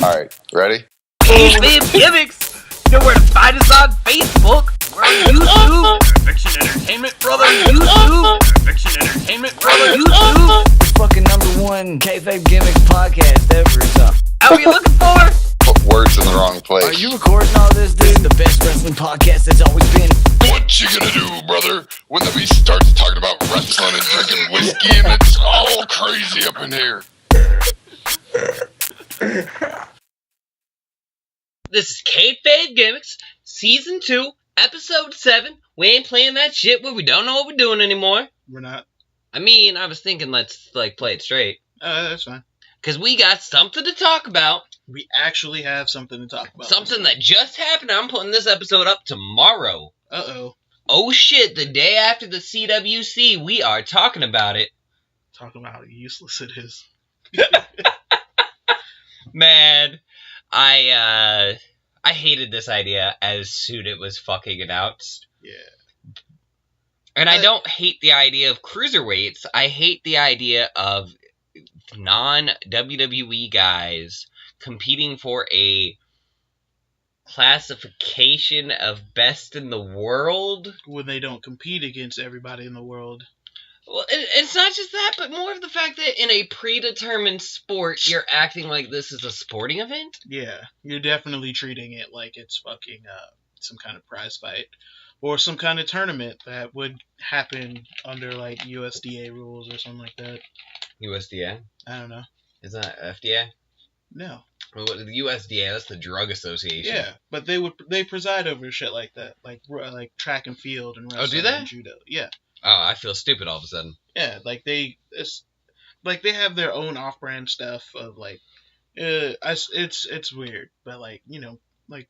Alright, ready? Kayfabe Gimmicks! You know where to find us on Facebook. We're on YouTube. Fiction Entertainment, brother. YouTube. Fiction Entertainment, brother. YouTube. Fucking #1 Kayfabe Gimmicks podcast ever. So. How are you looking for? Put words in the wrong place. Are you recording all this, dude? The best wrestling podcast that's always been. What you gonna do, brother, when the beast starts talking about wrestling and drinking whiskey and it's all crazy up in here? This is Kayfabe Gimmicks, Season 2, Episode 7. We ain't playing that shit where we don't know what we're doing anymore. We're not. I mean, I was thinking let's, play it straight. That's fine. Because we got something to talk about. We actually have something to talk about. Something that just happened. I'm putting this episode up tomorrow. Uh-oh. Oh shit, the day after the CWC, we are talking about it. Talk about how useless it is. Man, I hated this idea as soon as it was fucking announced. Yeah. And I don't hate the idea of cruiserweights. I hate the idea of non-WWE guys competing for a classification of best in the world. When they don't compete against everybody in the world. Well, it's not just that, but more of the fact that in a predetermined sport, you're acting like this is a sporting event. Yeah, you're definitely treating it like it's fucking some kind of prize fight. Or some kind of tournament that would happen under, like, USDA rules or something like that. USDA? I don't know. Is that FDA? No. Well, the USDA, that's the Drug Association. Yeah, but they preside over shit like that. Like track and field and wrestling do they? and judo. Yeah. Oh, I feel stupid all of a sudden. Yeah, they have their own off-brand stuff of like, it's weird, but like the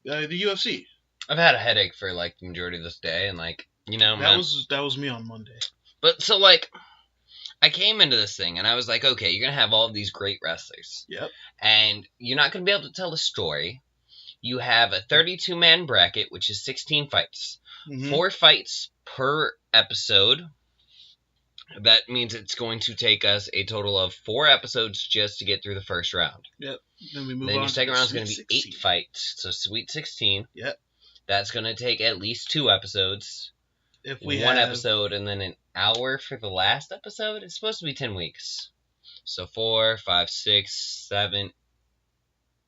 UFC. I've had a headache for like the majority of this day, and like that was me on Monday. But so like, I came into this thing and I was like, okay, you're gonna have all of these great wrestlers. Yep. And you're not gonna be able to tell a story. You have a 32-man bracket, which is 16 fights. Mm-hmm. 4 fights per episode. That means it's going to take us a total of 4 episodes just to get through the first round. Yep. Then we move on. Then your second round is going to be 16. 8 fights. So Sweet 16. Yep. That's going to take at least 2 episodes. If we one episode and then an hour for the last episode. It's supposed to be 10 weeks. So 4, 5, 6, 7,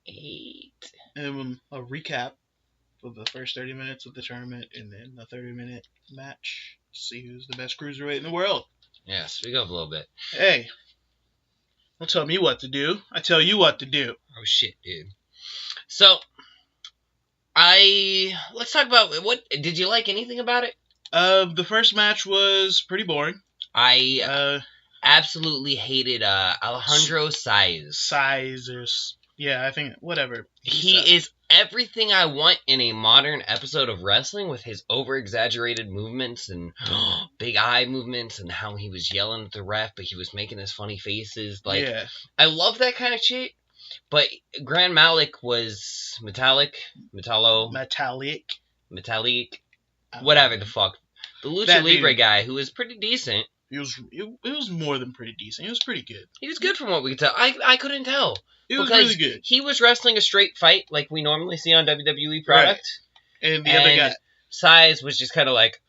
8. And a recap of the first 30 minutes of the tournament, and then a 30-minute match. See who's the best cruiserweight in the world. Yeah, speak up a little bit. Hey, don't tell me what to do. I tell you what to do. Oh shit, dude. So, let's talk about what did you like anything about it? The first match was pretty boring. I absolutely hated Alejandro Saez. Yeah, I think whatever. He is everything I want in a modern episode of wrestling, with his over-exaggerated movements and big eye movements and how he was yelling at the ref, but he was making his funny faces. Like, yeah. I love that kind of shit. But Grand Malik was metallic, whatever the fuck. The Lucha Libre guy, who was pretty decent. It was more than pretty decent. He was pretty good. He was good from what we could tell. I couldn't tell. It was really good. He was wrestling a straight fight like we normally see on WWE product. Right. And the other guy, Saez, was just kind of like,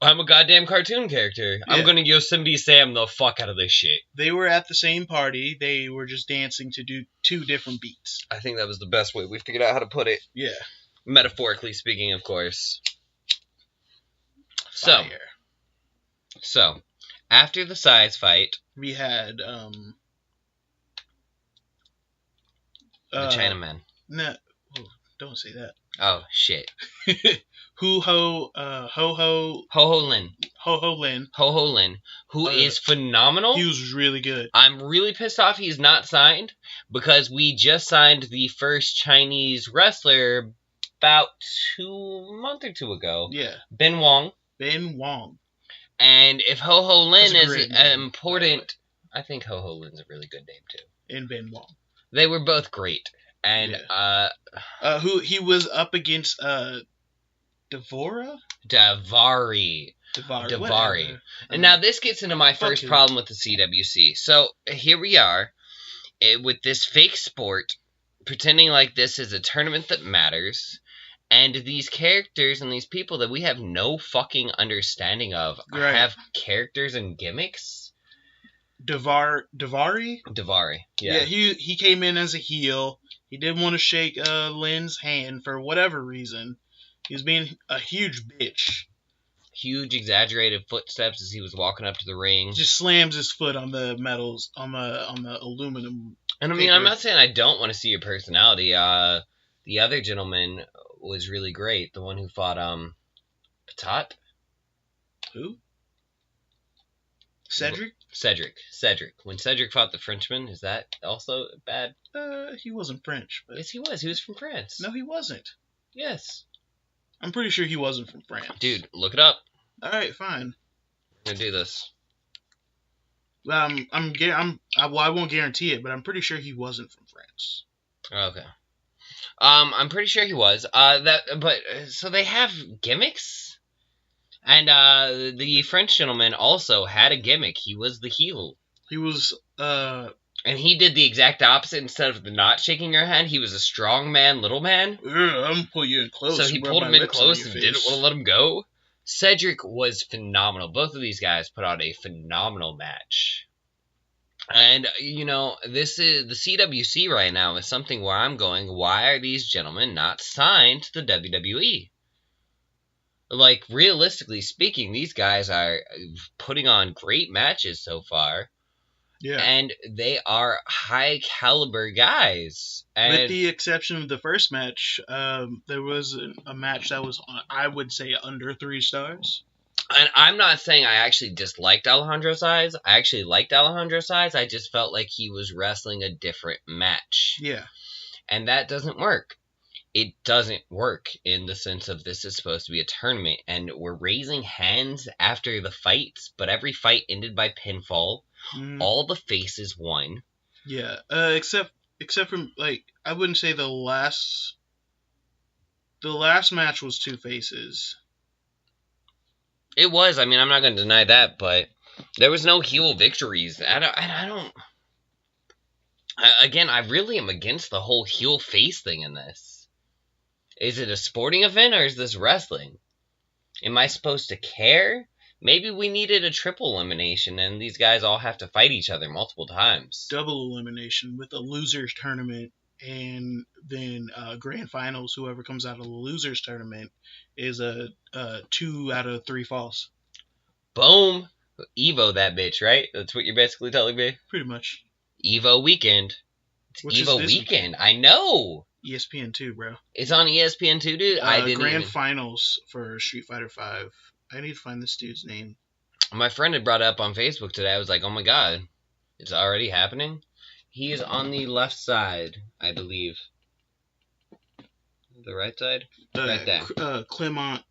I'm a goddamn cartoon character. Yeah. I'm going to Yosemite Sam the fuck out of this shit. They were at the same party. They were just dancing to do 2 different beats. I think that was the best way we figured out how to put it. Yeah. Metaphorically speaking, of course. Fire. So, after the Saez fight, we had the Chinaman. No, don't say that. Oh shit. Ho Ho Lin, who is phenomenal. He was really good. I'm really pissed off he's not signed, because we just signed the first Chinese wrestler about 2 months or 2 ago. Yeah. Ben Wong. And if Ho Ho Lin is important, I think Ho Ho Lin's a really good name too. And Ben Wong. They were both great. And who he was up against Davari. And now this gets into my first problem with the CWC. So here we are with this fake sport pretending like this is a tournament that matters, and these characters and these people that we have no fucking understanding of have characters and gimmicks. Davari? Davari, yeah. Yeah, he came in as a heel. He didn't want to shake Lynn's hand for whatever reason. He was being a huge bitch. Huge exaggerated footsteps as he was walking up to the ring. Just slams his foot on the metals, on the aluminum. And I mean, I'm not saying I don't want to see your personality. The other gentleman was really great. The one who fought Patat. Who? Cedric. When Cedric fought the Frenchman, is that also bad? He wasn't French. But... Yes, he was. He was from France. No, he wasn't. Yes. I'm pretty sure he wasn't from France. Dude, look it up. All right, fine. We're gonna do this. I won't guarantee it, but I'm pretty sure he wasn't from France. Okay. I'm pretty sure he was. So they have gimmicks, and the French gentleman also had a gimmick. He was the heel. He was and he did the exact opposite. Instead of the not shaking her hand, he was a strong man, little man. I'm gonna pull you in close. So he pulled him in close and didn't want to let him go. Cedric was phenomenal. Both of these guys put on a phenomenal match. And, you know, this is the CWC right now is something where I'm going, why are these gentlemen not signed to the WWE? Like, realistically speaking, these guys are putting on great matches so far. Yeah. And they are high caliber guys. And with the exception of the first match, there was a match that was, I would say, under 3 stars. And I'm not saying I actually disliked Alejandro Saez. I actually liked Alejandro Saez. I just felt like he was wrestling a different match. Yeah. And that doesn't work. It doesn't work in the sense of this is supposed to be a tournament. And we're raising hands after the fights. But every fight ended by pinfall. All the faces won. Yeah. Except for, like, I wouldn't say the last match was 2 faces. It was. I mean, I'm not going to deny that, but there was no heel victories. Again, I really am against the whole heel face thing in this. Is it a sporting event or is this wrestling? Am I supposed to care? Maybe we needed a triple elimination and these guys all have to fight each other multiple times. Double elimination with a losers tournament. And then grand finals, whoever comes out of the losers tournament is a 2 out of 3 falls. Boom! Evo that bitch, right? That's what you're basically telling me? Pretty much. Evo weekend. It's Evo weekend. I know! ESPN 2, bro. It's on ESPN 2, dude? I didn't grand finals for Street Fighter 5. I need to find this dude's name. My friend had brought it up on Facebook today. I was like, oh my god. It's already happening? He is on the left side, I believe. The right side? Right there. Clement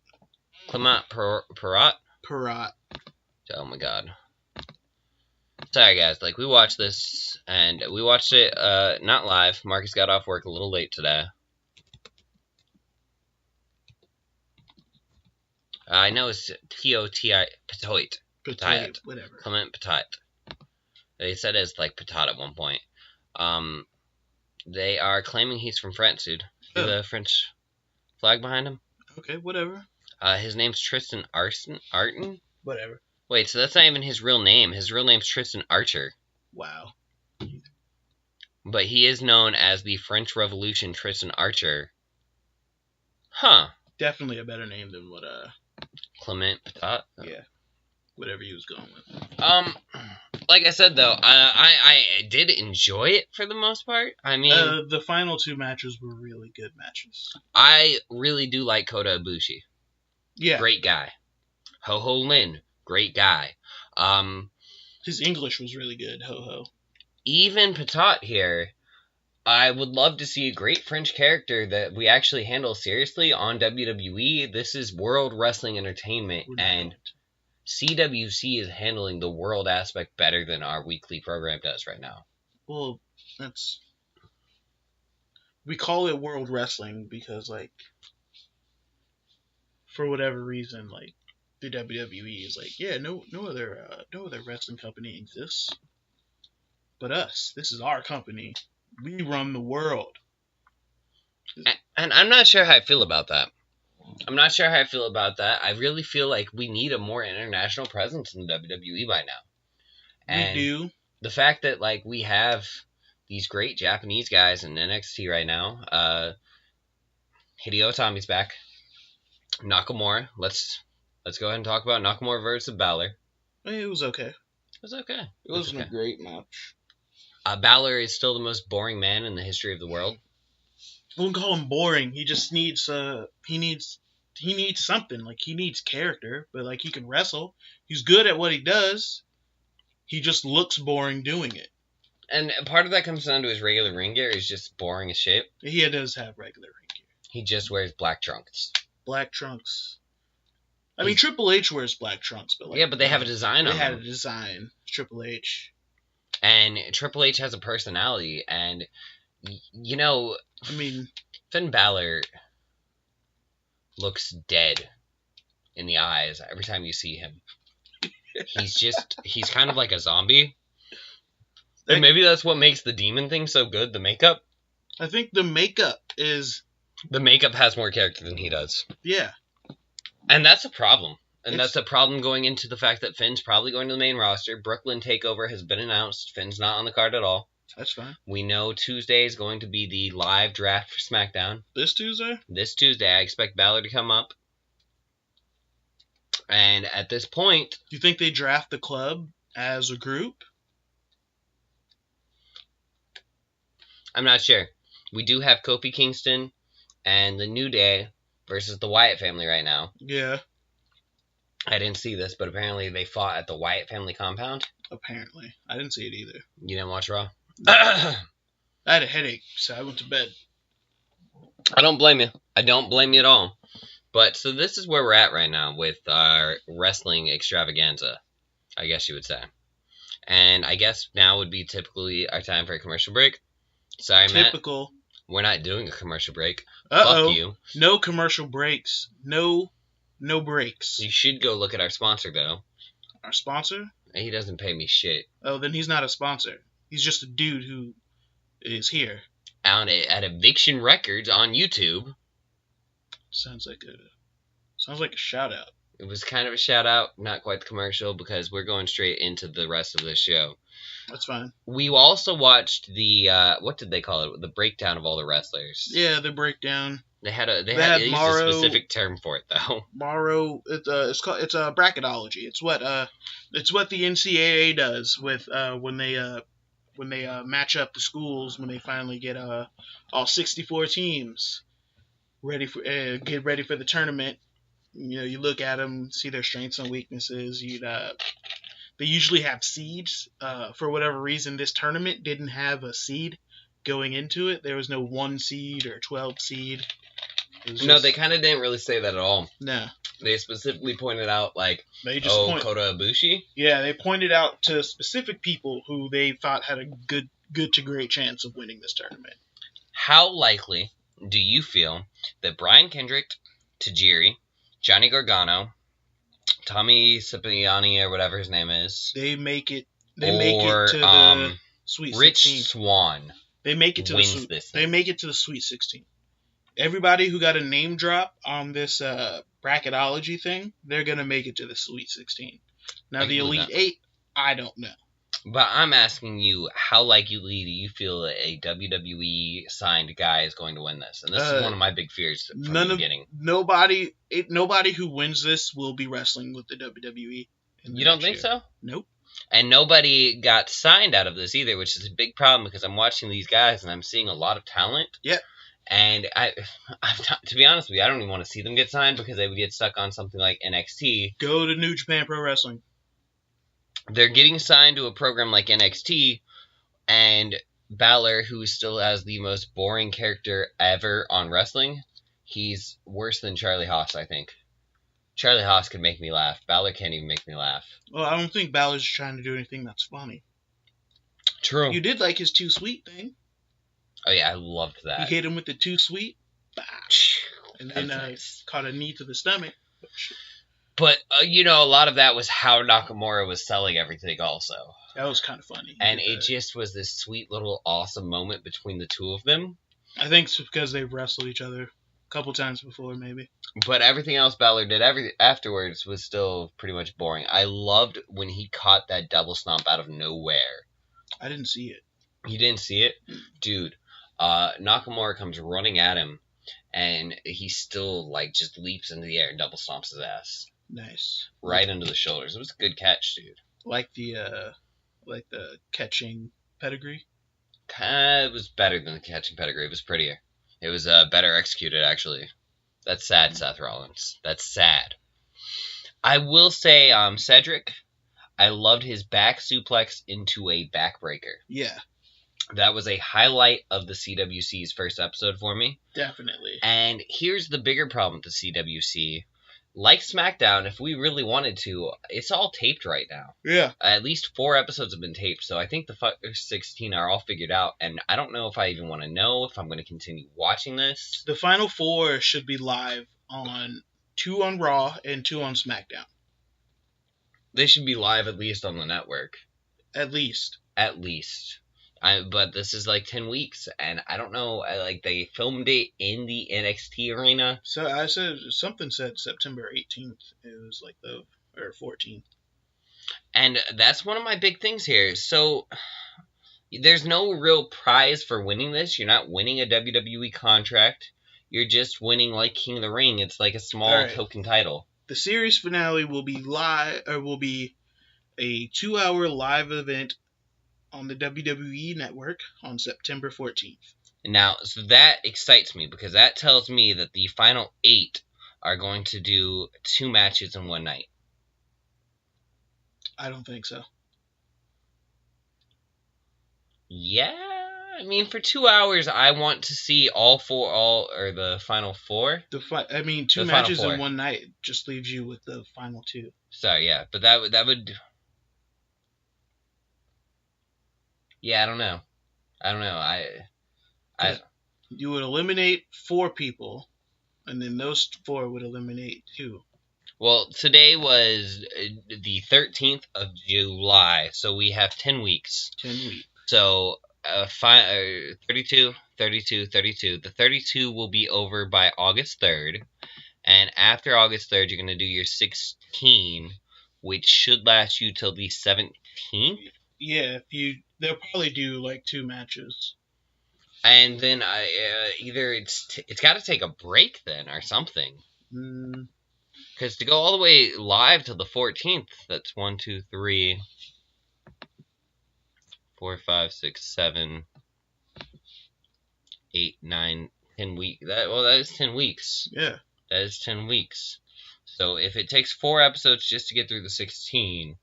Perrot? Perrot. Oh my god. Sorry guys, like we watched this, and we watched it not live. Marcus got off work a little late today. I know it's T-O-T-I, Petit. Whatever. Clement Petit. They said it's like Patat at one point. They are claiming he's from France, dude. See the French flag behind him? Okay, whatever. His name's Tristan Arton? Whatever. Wait, so that's not even his real name. His real name's Tristan Archer. Wow. But he is known as the French Revolution Tristan Archer. Huh. Definitely a better name than what, Clement Patat? Yeah. Whatever he was going with. Like I said, though, I did enjoy it for the most part. I mean... the final 2 matches were really good matches. I really do like Kota Ibushi. Yeah. Great guy. Ho-Ho Lin. Great guy. His English was really good, Ho-Ho. Even Patat here, I would love to see a great French character that we actually handle seriously on WWE. This is World Wrestling Entertainment, and CWC is handling the world aspect better than our weekly program does right now. Well, we call it World Wrestling because, like, for whatever reason, like, the WWE is like, yeah, no other wrestling company exists but us. This is our company. We run the world. And I'm not sure how I feel about that. I really feel like we need a more international presence in the WWE by now. And we do. The fact that like we have these great Japanese guys in NXT right now. Hideo Itami's back. Nakamura. Let's go ahead and talk about Nakamura versus Balor. It was okay. It was okay. It wasn't a great match. Balor is still the most boring man in the history of the world. I wouldn't call him boring. He just needs he needs something. Like, he needs character, but like, he can wrestle. He's good at what he does. He just looks boring doing it. And part of that comes down to his regular ring gear. He's just boring as shit. He does have regular ring gear. He just wears black trunks. Black trunks. I mean, Triple H wears black trunks, but like, yeah, but they have a design on them. They had a design. Triple H. And Triple H has a personality, and you know, I mean, Finn Balor looks dead in the eyes every time you see him. He's kind of like a zombie. And maybe that's what makes the demon thing so good, the makeup. I think the makeup is... The makeup has more character than he does. Yeah. And that's a problem. And that's a problem going into the fact that Finn's probably going to the main roster. Brooklyn TakeOver has been announced. Finn's not on the card at all. That's fine. We know Tuesday is going to be the live draft for SmackDown. This Tuesday? This Tuesday. I expect Balor to come up. And at this point... Do you think they draft the club as a group? I'm not sure. We do have Kofi Kingston and the New Day versus the Wyatt family right now. Yeah. I didn't see this, but apparently they fought at the Wyatt family compound. Apparently. I didn't see it either. You didn't watch Raw? I had a headache, so I went to bed. I don't blame you. I don't blame you at all. But, so this is where we're at right now with our wrestling extravaganza, I guess you would say. And I guess now would be typically our time for a commercial break. Sorry, Typical. Matt. We're not doing a commercial break. Uh-oh. Fuck you. No commercial breaks. No breaks. You should go look at our sponsor, though. Our sponsor? He doesn't pay me shit. Oh, then he's not a sponsor. He's just a dude who is here. At Eviction Records on YouTube. Sounds like a shout out. It was kind of a shout out, not quite the commercial, because we're going straight into the rest of the show. That's fine. We also watched the what did they call it? The breakdown of all the wrestlers. Yeah, the breakdown. They had used Morrow, a specific term for it though. Morrow, it's a bracketology. It's what the NCAA does with when they match up the schools when they finally get all 64 teams ready for get ready for the tournament. You know, you look at them, see their strengths and weaknesses. They usually have seeds. For whatever reason, this tournament didn't have a seed going into it. There was no 1 seed or 12 seed. No, they kind of didn't really say that at all. No. They specifically pointed out, like, they just Kota Ibushi? Yeah, they pointed out to specific people who they thought had a good to great chance of winning this tournament. How likely do you feel that Brian Kendrick, Tajiri, Johnny Gargano, Tommy Cipriani or whatever his name is, they make it to the Sweet 16. Rich Swann They make it to the Sweet 16. Everybody who got a name drop on this bracketology thing, they're gonna make it to the Sweet 16. Now the Elite 8, I don't know. But I'm asking you, how likely do you feel that a WWE signed guy is going to win this? And this is one of my big fears from the beginning. Nobody who wins this will be wrestling with the WWE. You don't think so? Nope. And nobody got signed out of this either, which is a big problem because I'm watching these guys and I'm seeing a lot of talent. Yep. And to be honest with you, I don't even want to see them get signed because they would get stuck on something like NXT. Go to New Japan Pro Wrestling. They're getting signed to a program like NXT, and Balor, who still has the most boring character ever on wrestling, he's worse than Charlie Haas, I think. Charlie Haas could make me laugh. Balor can't even make me laugh. Well, I don't think Balor's trying to do anything that's funny. True. You did like his Too Sweet thing. Oh, yeah, I loved that. You hit him with the Too Sweet. And then nice. Caught a knee to the stomach. But, a lot of that was how Nakamura was selling everything also. That was kind of funny. And it just was this sweet little awesome moment between the two of them. I think it's because they've wrestled each other a couple times before, maybe. But everything else Balor did afterwards was still pretty much boring. I loved when he caught that double stomp out of nowhere. I didn't see it. You didn't see it? Dude, Nakamura comes running at him, and he still, like, just leaps into the air and double stomps his ass. Nice. Right into the shoulders. It was a good catch, dude. Like the catching pedigree? It was better than the catching pedigree. It was prettier. It was better executed, actually. That's sad, Seth Rollins. That's sad. I will say, Cedric, I loved his back suplex into a backbreaker. Yeah. That was a highlight of the CWC's first episode for me. Definitely. And here's the bigger problem with the CWC. Like SmackDown, if we really wanted to, it's all taped right now. Yeah. At least 4 episodes have been taped, so I think the first 16 are all figured out, and I don't know if I even want to know if I'm going to continue watching this. The final 4 should be live on 2 on Raw and 2 on SmackDown. They should be live at least on the network. At least. At least. But this is like 10 weeks, and I don't know, they filmed it in the NXT arena. So I said, something said September 18th. It was like or 14th. And that's one of my big things here. So, there's no real prize for winning this. You're not winning a WWE contract. You're just winning like King of the Ring. It's like a small token title. The series finale will be will be a 2-hour live event on the WWE network on September 14th. Now, so that excites me because that tells me that the final 8 are going to do 2 matches in one night. I don't think so. Yeah, I mean, for 2 hours, I want to see the final 4. I mean, 2 matches in one night just leaves you with the final 2. Sorry, yeah, but that would. Yeah, I don't know. You would eliminate 4 people, and then those 4 would eliminate 2. Well, today was the 13th of July, so we have 10 weeks. 10 weeks. So, 32. The 32 will be over by August 3rd, and after August 3rd, you're going to do your 16, which should last you till the 17th. Yeah, they'll probably do like 2 matches. And then either it's got to take a break then or something. Because to go all the way live to the 14th, that's 1, 2, 3, 4, 5, 6, 7, 8, 9, 10 weeks. That is 10 weeks. Yeah. That is 10 weeks. So if it takes 4 episodes just to get through the 16,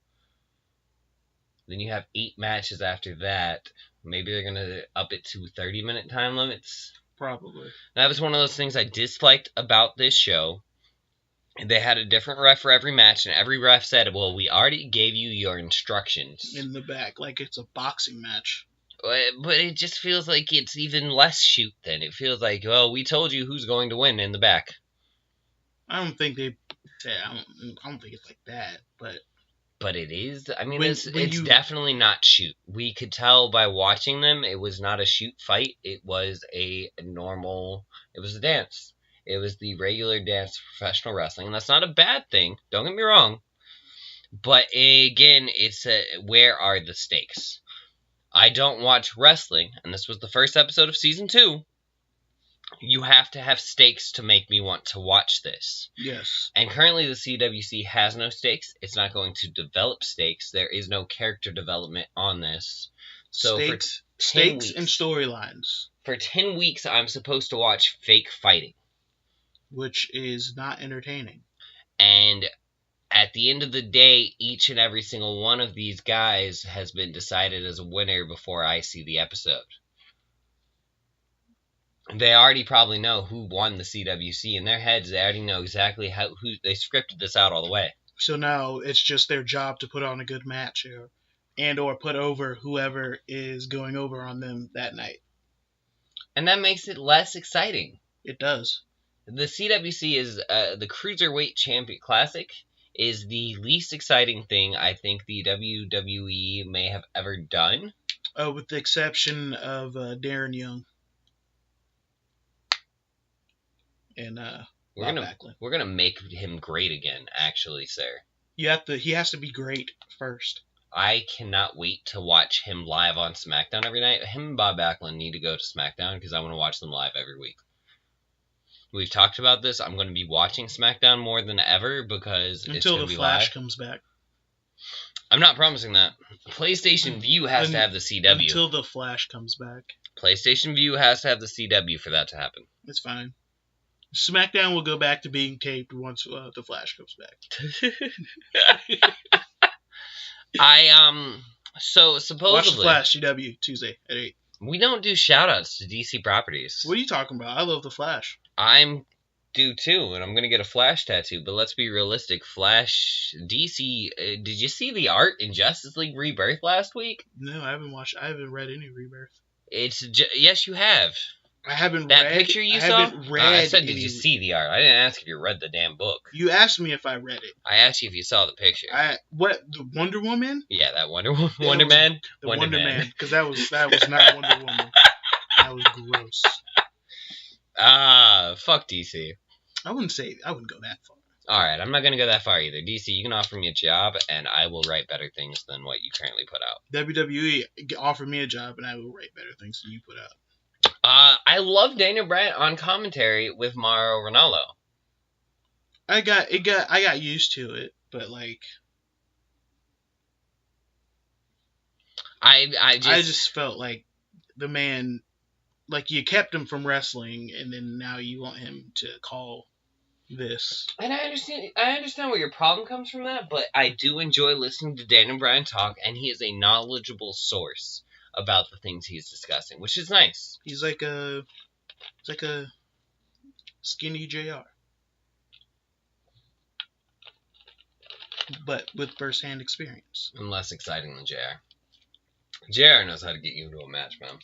then you have 8 matches after that. Maybe they're going to up it to 30-minute time limits. Probably. That was one of those things I disliked about this show. They had a different ref for every match, and every ref said, well, we already gave you your instructions. In the back, like it's a boxing match. But it just feels like it's even less shoot then. It feels like, well, we told you who's going to win in the back. I don't think they say, I don't think it's like that, but... But it is. I mean, it's definitely not shoot. We could tell by watching them, it was not a shoot fight. It was a normal... It was a dance. It was the regular dance of professional wrestling. And that's not a bad thing. Don't get me wrong. But again, it's where are the stakes? I don't watch wrestling. And this was the first episode of Season 2. You have to have stakes to make me want to watch this. Yes. And currently the CWC has no stakes. It's not going to develop stakes. There is no character development on this. So stakes and storylines. For 10 weeks, I'm supposed to watch fake fighting. Which is not entertaining. And at the end of the day, each and every single one of these guys has been decided as a winner before I see the episode. They already probably know who won the CWC. In their heads, they already know exactly who they scripted this out all the way. So now it's just their job to put on a good match or put over whoever is going over on them that night. And that makes it less exciting. It does. The CWC is the Cruiserweight Champion Classic is the least exciting thing I think the WWE may have ever done. With the exception of Darren Young. and We're Bob gonna Backlund. we're gonna make him great again, actually, sir. He has to be great first. I cannot wait to watch him live on SmackDown every night. Him and Bob Backlund need to go to SmackDown because I want to watch them live every week. We've talked about this. I'm going to be watching SmackDown more than ever because it's Until going the to be Flash live. comes back. I'm not promising that. PlayStation View has to have the CW. Until the Flash comes back. PlayStation View has to have the CW for that to happen. It's fine. SmackDown will go back to being taped once the Flash comes back. So Watch the supposedly Flash CW Tuesday at 8. we don't do shout-outs to DC properties. What are you talking about? I love the Flash. I'm due too, and I'm gonna get a Flash tattoo. But let's be realistic. Flash DC. Did you see the art in Justice League Rebirth last week? No, I haven't read any Rebirth. Yes, you have. I haven't That read. picture you I saw? haven't read. I said, did any- you see the art? I didn't ask if you read the damn book. You asked me if I read it. I asked you if you saw the picture. What, the Wonder Woman? Yeah, that Wonder was Man. The Wonder Man, because that was not Wonder Woman. That was gross. Fuck DC. I wouldn't go that far. Alright, I'm not gonna go that far either. DC, you can offer me a job, and I will write better things than what you currently put out. WWE offered me a job, and I will write better things than you put out. I love Daniel Bryan on commentary with Mauro Ranallo. I got used to it, but like I just felt like the man, like you kept him from wrestling, and then now you want him to call this. And I understand where your problem comes from that, but I do enjoy listening to Daniel Bryan talk, and he is a knowledgeable source about the things he's discussing, which is nice. He's like a skinny JR, but with first-hand experience. And less exciting than JR. JR knows how to get you into a match, man.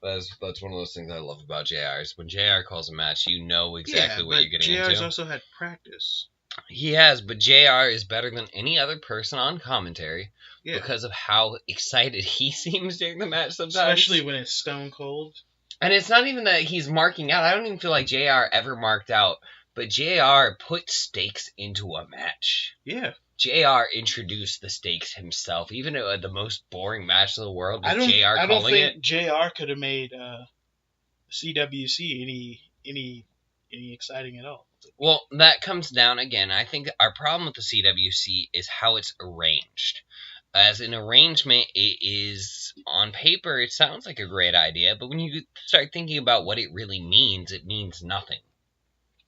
That's one of those things I love about JR is when JR calls a match, you know exactly what you're getting JR's into. also had practice. He has, but JR is better than any other person on commentary Yeah. because of how excited he seems during the match sometimes. Especially when it's stone cold. And it's not even that he's marking out. I don't even feel like JR ever marked out, but JR put stakes into a match. Yeah. JR introduced the stakes himself, even at the most boring match in the world with JR I don't calling think it. JR could have made CWC any exciting at all. Well, that comes down again. I think our problem with the CWC is how it's arranged. As an arrangement, it is, on paper, it sounds like a great idea, but when you start thinking about what it really means, it means nothing.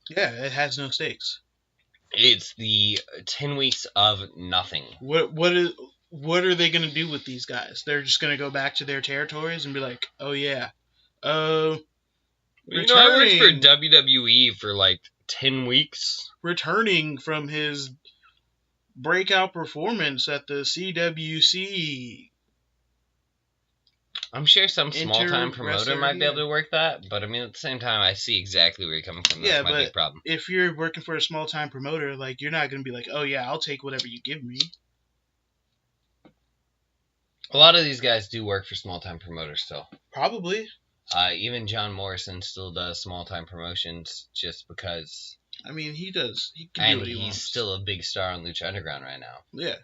Yeah, it has no stakes. It's the 10 weeks of nothing. What are they gonna do with these guys? They're just gonna go back to their territories and be like, oh yeah, You know, I worked for WWE for like 10 weeks. returning from his breakout performance at the CWC. I'm sure some small-time promoter might be able yeah. to work that, but I mean, at the same time, I see exactly where you're coming from. That's Yeah, my but big problem. if you're working for a small time promoter, like you're not gonna be like, oh yeah, I'll take whatever you give me. A lot of these guys do work for small-time promoters still. Probably. Even John Morrison still does small-time promotions just because, I mean, he does. He can and do what he he's wants. still a big star on Lucha Underground right now. Yeah.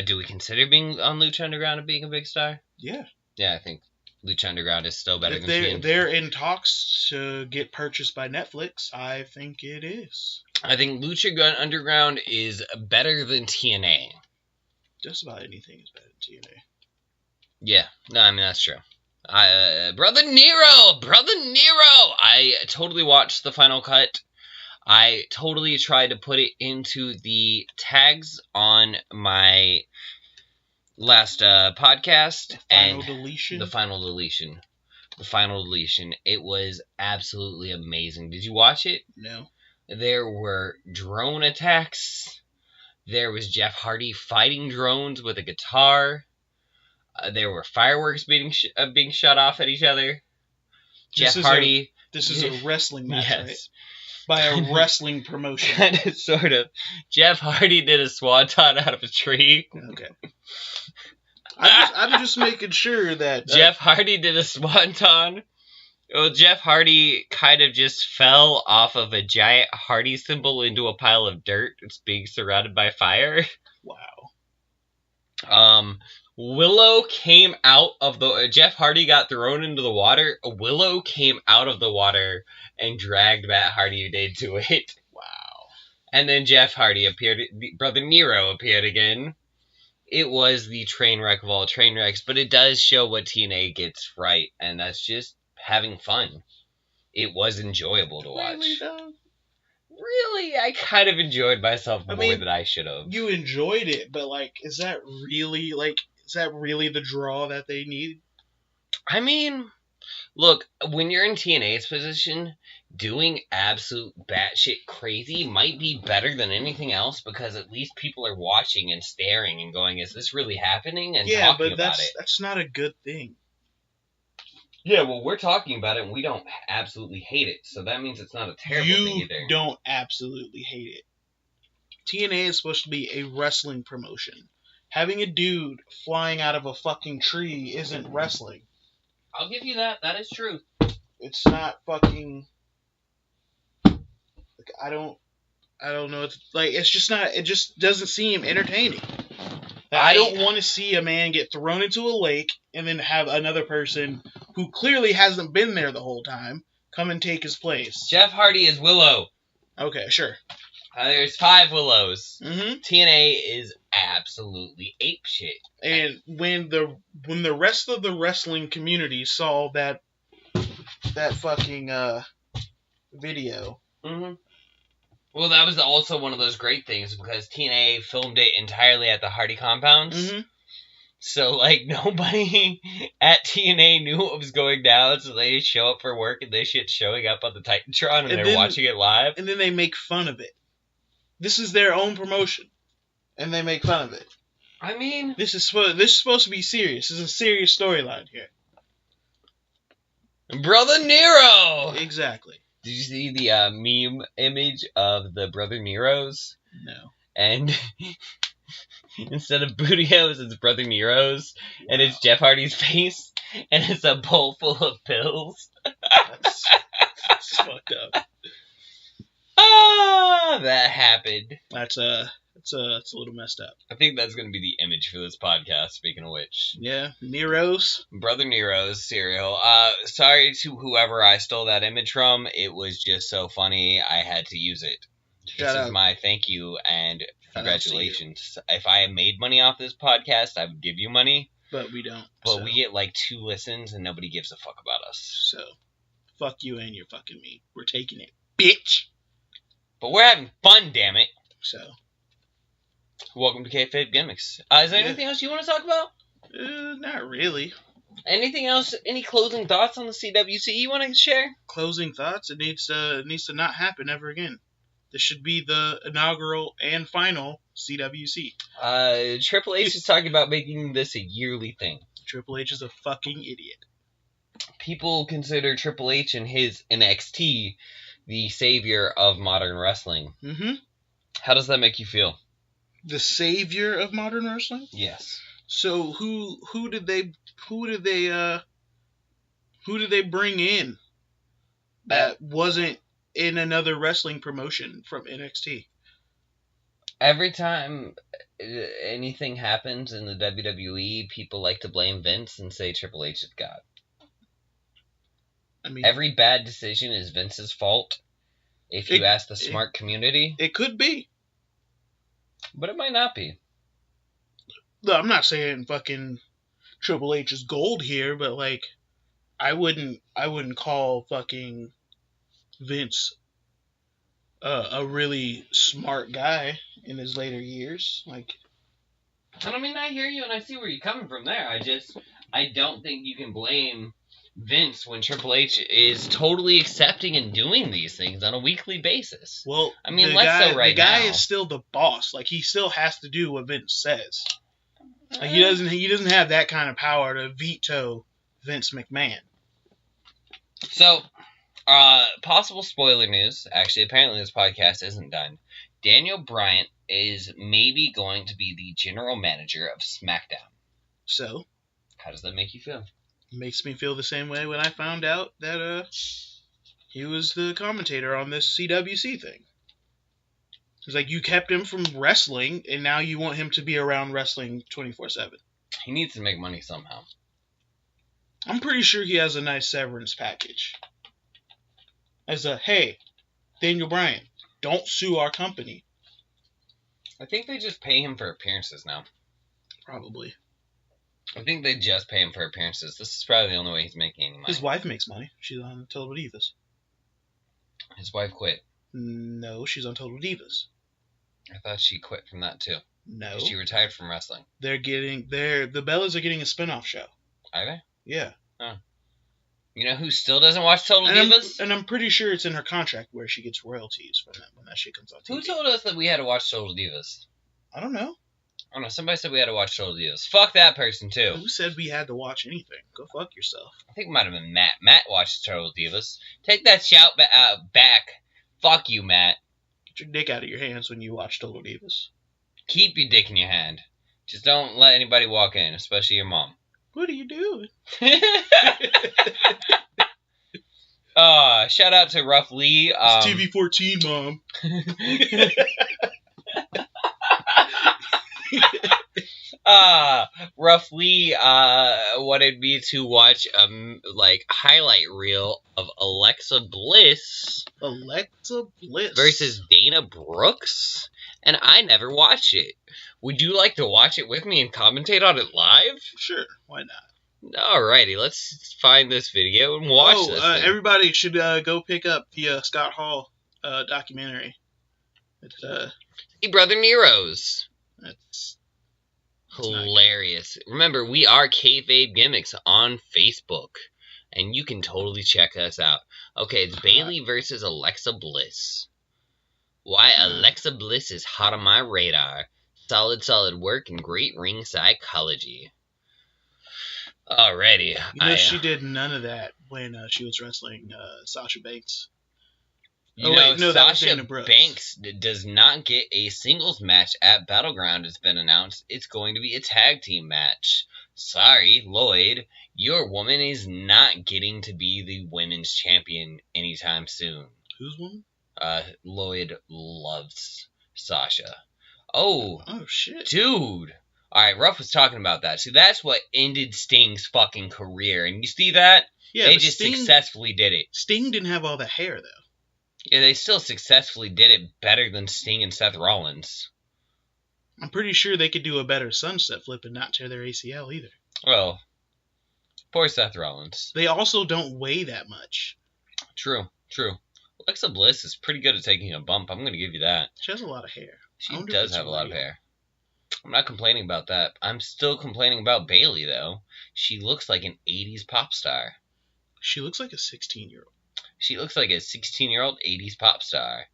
Do we consider being on Lucha Underground and being a big star? Yeah. Yeah, I think Lucha Underground is still better If than TNT. they're in talks to get purchased by Netflix, I think it is. I think Lucha Underground is better than TNA. Just about anything is better than TNA. Yeah, no, I mean, that's true. Brother Nero! I totally watched the final cut. I totally tried to put it into the tags on my last podcast. Final Deletion. The Final Deletion. The Final Deletion. It was absolutely amazing. Did you watch it? No. There were drone attacks. There was Jeff Hardy fighting drones with a guitar. There were fireworks being shot off at each other. Jeff Hardy. This is a wrestling match, Yes. right? By a wrestling promotion. Kind of, sort of. Jeff Hardy did a swanton out of a tree. Okay. I'm just making sure that Jeff Hardy did a swanton Well, Jeff Hardy kind of just fell off of a giant Hardy symbol into a pile of dirt. It's being surrounded by fire. Wow. Willow came out of the... Jeff Hardy got thrown into the water. Willow came out of the water and dragged Matt Hardy into it. Wow. And then Jeff Hardy appeared. Brother Nero appeared again. It was the train wreck of all train wrecks, but it does show what TNA gets right, and that's just having fun. It was enjoyable to watch. Really, though? Really, I kind of enjoyed myself more than I should have. You enjoyed it, but like, is that really the draw that they need? I mean, look, when you're in TNA's position, doing absolute batshit crazy might be better than anything else because at least people are watching and staring and going, "Is this really happening?" and talking about it. That's not a good thing. Yeah, well, we're talking about it and we don't absolutely hate it, so that means it's not a terrible thing either. You don't absolutely hate it. TNA is supposed to be a wrestling promotion. Having a dude flying out of a fucking tree isn't wrestling. I'll give you that. That is true. It's not fucking... Like, I don't know. It's just not... It just doesn't seem entertaining. I don't want to see a man get thrown into a lake and then have another person who clearly hasn't been there the whole time come and take his place. Jeff Hardy is Willow. Okay, sure. There's 5 Willows. Mm-hmm. TNA is absolutely apeshit. And when the rest of the wrestling community saw that fucking video. Mm-hmm. Well, that was also one of those great things because TNA filmed it entirely at the Hardy compounds. Mm-hmm. So, like, nobody at TNA knew what was going down, so they just show up for work and this shit's showing up on the Titantron and they're watching it live. And then they make fun of it. This is their own promotion, and they make fun of it. I mean... This is supposed to be serious. This is a serious storyline here. Brother Nero! Exactly. Did you see the meme image of the Brother Neros? No. And instead of Bootios, it's Brother Neros. Wow. And it's Jeff Hardy's face. And it's a bowl full of pills. That's fucked up. Ah, that happened. That's a little messed up. I think that's going to be the image for this podcast, speaking of which. Yeah, Nero's. Brother Nero's cereal. Sorry to whoever I stole that image from. It was just so funny, I had to use it. This is my thank you and congratulations. If I made money off this podcast, I would give you money. But we don't. But we get like 2 listens and nobody gives a fuck about us. So, fuck you and your fucking me. We're taking it, bitch. But we're having fun, damn it. So. Welcome to Kayfabe Gimmicks. Is there anything else you want to talk about? Not really. Anything else? Any closing thoughts on the CWC you want to share? Closing thoughts? It needs to not happen ever again. This should be the inaugural and final CWC. Triple H is talking about making this a yearly thing. Triple H is a fucking idiot. People consider Triple H and his NXT the savior of modern wrestling. Mm-hmm. How does that make you feel? The savior of modern wrestling? Yes. So who did they bring in that wasn't in another wrestling promotion from NXT? Every time anything happens in the WWE, people like to blame Vince and say Triple H is God. I mean, every bad decision is Vince's fault. If you ask the smart community, it could be, but it might not be. Look, I'm not saying fucking Triple H is gold here, but like, I wouldn't call fucking Vince a really smart guy in his later years. Like, I mean, I hear you and I see where you're coming from there. I don't think you can blame Vince when Triple H is totally accepting and doing these things on a weekly basis. Well, I mean, the guy is still the boss. Like, he still has to do what Vince says. Like, he doesn't have that kind of power to veto Vince McMahon. So, possible spoiler news. Actually, apparently this podcast isn't done. Daniel Bryan is maybe going to be the general manager of SmackDown. So? How does that make you feel? Makes me feel the same way when I found out that he was the commentator on this CWC thing. It's like you kept him from wrestling, and now you want him to be around wrestling 24/7. He needs to make money somehow. I'm pretty sure he has a nice severance package. As a, hey, Daniel Bryan, don't sue our company. I think they just pay him for appearances now. Probably. I think they just pay him for appearances. This is probably the only way he's making any money. His wife makes money. She's on Total Divas. His wife quit. No, she's on Total Divas. I thought she quit from that too. No. She retired from wrestling. The Bellas are getting a spinoff show. Are they? Yeah. Oh. You know who still doesn't watch Total Divas? I'm pretty sure it's in her contract where she gets royalties from that when that shit comes on TV. Who told us that we had to watch Total Divas? I don't know. I don't know. Somebody said we had to watch Total Divas. Fuck that person too. Who said we had to watch anything? Go fuck yourself. I think it might have been Matt. Matt watched Total Divas. Take that shout back. Fuck you, Matt. Get your dick out of your hands when you watch Total Divas. Keep your dick in your hand. Just don't let anybody walk in, especially your mom. What are you doing? Shout out to Rough Lee. It's TV-14, Mom. Rough Lee wanted me to watch highlight reel of Alexa Bliss versus Dana Brooks, and I never watched it. Would you like to watch it with me and commentate on it live? Sure, why not? Alrighty, let's find this video and watch this thing. Everybody should go pick up the Scott Hall documentary. It's Hey, Brother Nero's. It's hilarious. Remember, we are Kayfabe Gimmicks on Facebook, and you can totally check us out. Okay, it's Bayley versus Alexa Bliss. Why Alexa Bliss is hot on my radar. Solid work and great ring psychology. Alrighty. She did none of that when she was wrestling Sasha Banks. Sasha Banks does not get a singles match at Battleground. It's been announced. It's going to be a tag team match. Sorry, Lloyd, your woman is not getting to be the women's champion anytime soon. Whose woman? Lloyd loves Sasha. Oh shit. Dude. Alright, Ruff was talking about that. See, that's what ended Sting's fucking career. And you see that? Yeah, they just successfully did it. Sting didn't have all the hair, though. Yeah, they still successfully did it better than Sting and Seth Rollins. I'm pretty sure they could do a better sunset flip and not tear their ACL either. Well, poor Seth Rollins. They also don't weigh that much. True. Alexa Bliss is pretty good at taking a bump. I'm going to give you that. She has a lot of hair. She does have a lot of hair. I'm not complaining about that. I'm still complaining about Bayley, though. She looks like an 80s pop star. She looks like a 16-year-old. She looks like a 16-year-old 80s pop star.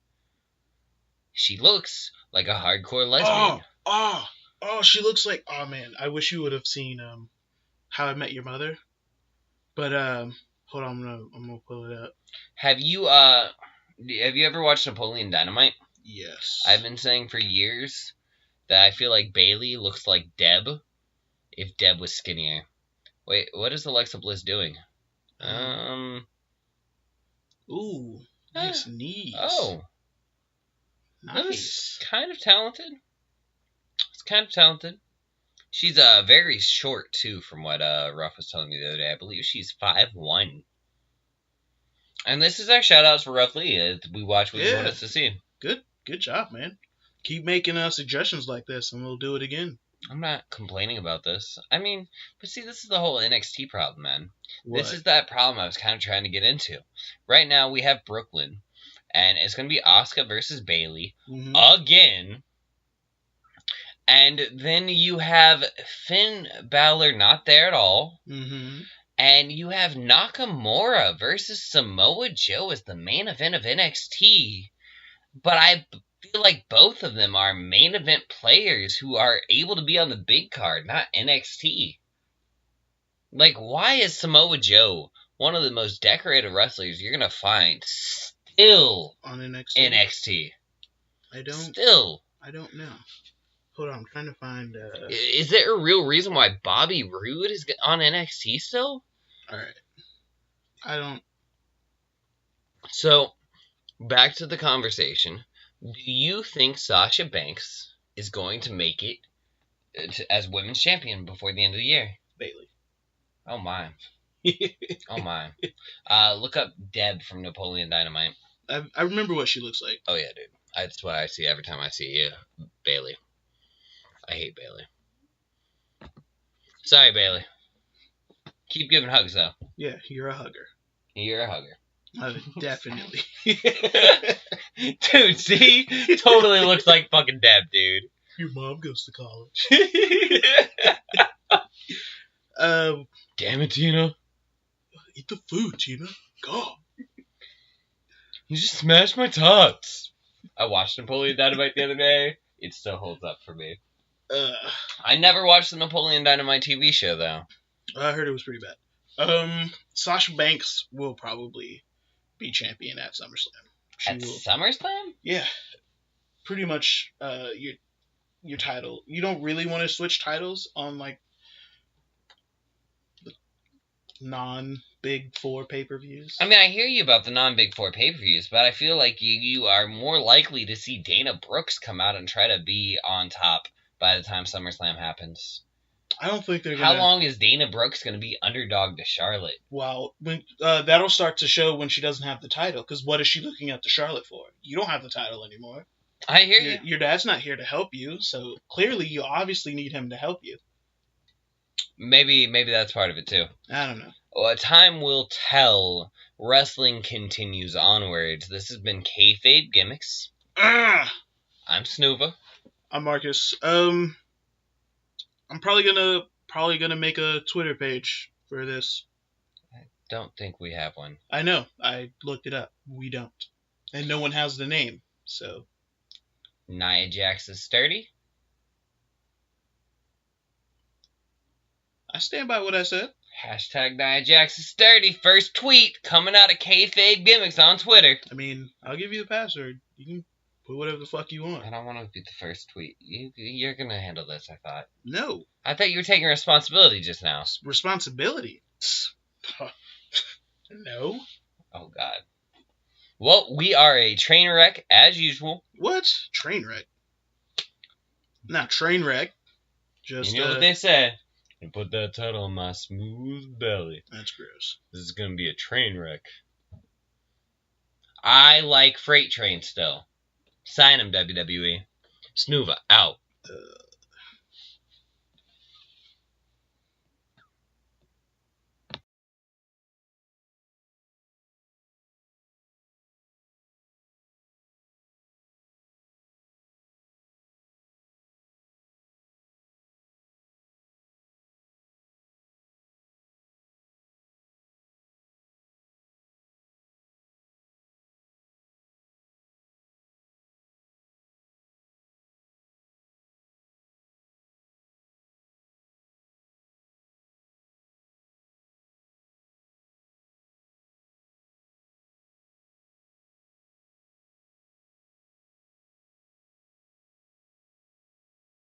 She looks like a hardcore lesbian. She looks like... Oh, man. I wish you would have seen How I Met Your Mother. But, hold on. I'm gonna pull it up. Have you ever watched Napoleon Dynamite? Yes. I've been saying for years that I feel like Bayley looks like Deb if Deb was skinnier. Wait, what is Alexa Bliss doing? Ooh, nice knees. Oh. Nice. That was kind of talented. It's kind of talented. She's very short, too, from what Ruff was telling me the other day. I believe she's 5'1". And this is our shout-outs for Ruff Lee. We watch what you want us to see. Good job, man. Keep making suggestions like this, and we'll do it again. I'm not complaining about this. I mean, but see, this is the whole NXT problem, man. What? This is that problem I was kind of trying to get into. Right now, we have Brooklyn, and it's going to be Asuka versus Bayley again. And then you have Finn Balor not there at all. And you have Nakamura versus Samoa Joe as the main event of NXT. But I feel like both of them are main event players who are able to be on the big card, not NXT. Like, why is Samoa Joe one of the most decorated wrestlers you're going to find still on NXT? I don't know. Hold on, I'm trying to find... Is there a real reason why Bobby Roode is on NXT still? All right. I don't. So, back to the conversation. Do you think Sasha Banks is going to make it as women's champion before the end of the year? Bailey. Oh my. Oh my. Look up Deb from Napoleon Dynamite. I remember what she looks like. Oh yeah, dude. That's what I see every time I see you. Bailey. I hate Bailey. Sorry, Bailey. Keep giving hugs, though. Yeah, you're a hugger. You're a hugger. Definitely. Dude, see? Totally looks like fucking Deb, dude. Your mom goes to college. Damn it, Tina. Eat the food, Tina. God. You just smashed my tots. I watched Napoleon Dynamite the other day. It still holds up for me. I never watched the Napoleon Dynamite TV show, though. I heard it was pretty bad. Sasha Banks will probably be champion at SummerSlam. At SummerSlam? Yeah. Pretty much, your title. You don't really want to switch titles on, like, the non-Big Four pay-per-views. I mean, I hear you about the non-Big Four pay-per-views, but I feel like you are more likely to see Dana Brooks come out and try to be on top by the time SummerSlam happens. I don't think they're gonna... How long is Dana Brooks going to be underdog to Charlotte? Well, that'll start to show when she doesn't have the title, because what is she looking up to Charlotte for? You don't have the title anymore. I hear you. Your dad's not here to help you, so clearly you obviously need him to help you. Maybe that's part of it, too. I don't know. Well, time will tell. Wrestling continues onwards. This has been Kayfabe Gimmicks. Ah! I'm sNooVa. I'm Marcus. I'm probably gonna make a Twitter page for this. I don't think we have one. I know. I looked it up. We don't. And no one has the name, so. Nia Jax is sturdy. I stand by what I said. Hashtag Nia Jax is sturdy. First tweet coming out of Kayfabe Gimmicks on Twitter. I mean, I'll give you the password. You can put whatever the fuck you want. I don't want to be the first tweet. You're going to handle this, I thought. No. I thought you were taking responsibility just now. Responsibility? No. Oh, God. Well, we are a train wreck, as usual. What? Train wreck? Not train wreck. Just, you know what they say. You put that title on my smooth belly. That's gross. This is going to be a train wreck. I like freight trains still. Sign them, WWE. sNooVa, out.